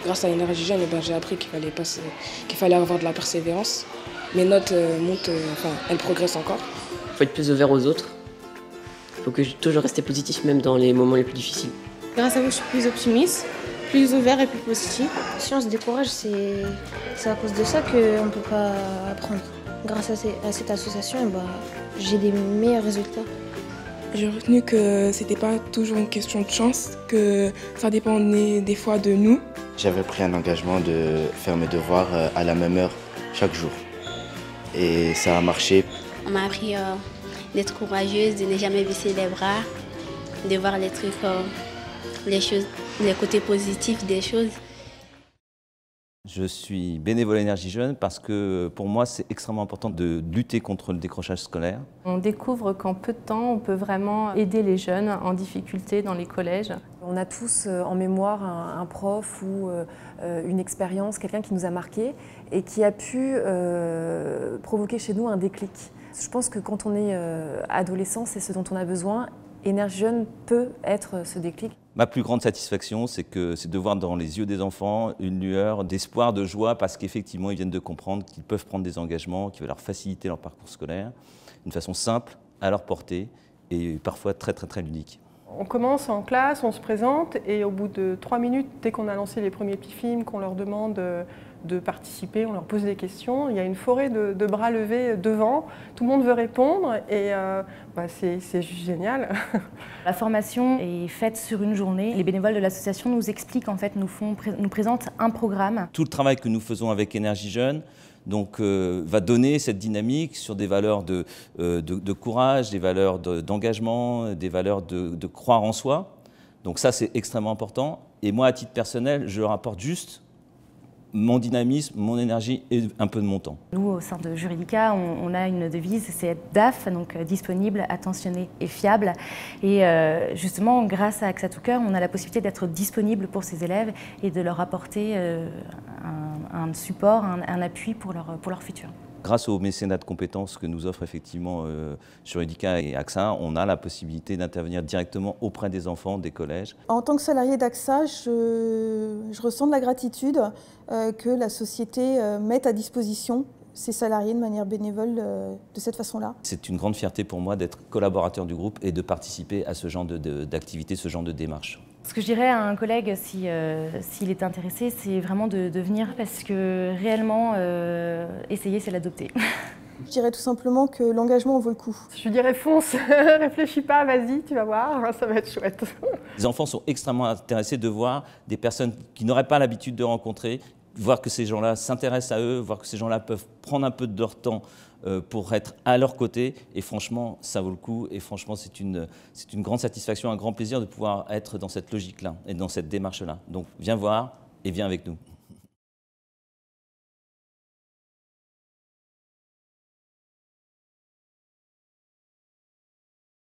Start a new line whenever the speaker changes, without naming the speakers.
Grâce à Énergie Jeune, j'ai appris qu'il fallait avoir de la persévérance. Mes notes montent, elles progressent encore.
Il faut être plus ouvert aux autres. Il faut toujours rester positif, même dans les moments les plus difficiles.
Grâce à vous, je suis plus optimiste, plus ouvert et plus positif. Si on se décourage, c'est à cause de ça qu'on ne peut pas apprendre. Grâce à cette association, j'ai des meilleurs résultats.
J'ai retenu que c'était pas toujours une question de chance, que ça dépendait des fois de nous.
J'avais pris un engagement de faire mes devoirs à la même heure chaque jour. Et ça a marché.
On m'a appris d'être courageuse, de ne jamais baisser les bras, de voir les trucs, les côtés positifs des choses.
Je suis bénévole Énergie Jeune parce que pour moi c'est extrêmement important de lutter contre le décrochage scolaire.
On découvre qu'en peu de temps on peut vraiment aider les jeunes en difficulté dans les collèges.
On a tous en mémoire un prof ou une expérience, quelqu'un qui nous a marqué et qui a pu provoquer chez nous un déclic. Je pense que quand on est adolescent, c'est ce dont on a besoin. Énergie Jeune peut être ce déclic.
Ma plus grande satisfaction, c'est de voir dans les yeux des enfants une lueur d'espoir, de joie, parce qu'effectivement, ils viennent de comprendre qu'ils peuvent prendre des engagements qui vont leur faciliter leur parcours scolaire d'une façon simple, à leur portée, et parfois très ludique.
On commence en classe, on se présente, et au bout de 3 minutes, dès qu'on a lancé les premiers PIFIM, qu'on leur demande de participer, on leur pose des questions, il y a une forêt de bras levés devant, tout le monde veut répondre, et c'est juste génial.
La formation est faite sur une journée. Les bénévoles de l'association nous expliquent, en fait, nous présentent un programme.
Tout le travail que nous faisons avec Énergie Jeune va donner cette dynamique sur des valeurs de courage, des valeurs d'engagement, des valeurs de croire en soi. Donc ça, c'est extrêmement important. Et moi, à titre personnel, je leur apporte juste mon dynamisme, mon énergie et un peu de mon temps.
Nous, au sein de Juridica, on a une devise, c'est DAF, donc disponible, attentionné et fiable. Et justement, grâce à Accès à tout cœur, on a la possibilité d'être disponible pour ces élèves et de leur apporter un support, un appui pour leur futur.
Grâce au mécénat de compétences que nous offre effectivement Juridica et AXA, on a la possibilité d'intervenir directement auprès des enfants des collèges.
En tant que salarié d'AXA, je ressens de la gratitude que la société mette à disposition ses salariés de manière bénévole de cette façon-là.
C'est une grande fierté pour moi d'être collaborateur du groupe et de participer à ce genre d'activité, ce genre de démarche.
Ce que je dirais à un collègue, s'il est intéressé, c'est vraiment de venir parce que réellement, essayer, c'est l'adopter.
Je dirais tout simplement que l'engagement vaut le coup.
Je dirais fonce, réfléchis pas, vas-y, tu vas voir, ça va être chouette.
Les enfants sont extrêmement intéressés de voir des personnes qu'ils n'auraient pas l'habitude de rencontrer, voir que ces gens-là s'intéressent à eux, voir que ces gens-là peuvent prendre un peu de leur temps pour être à leur côté. Et franchement, ça vaut le coup. Et franchement, c'est une grande satisfaction, un grand plaisir de pouvoir être dans cette logique-là et dans cette démarche-là. Donc, viens voir et viens avec nous.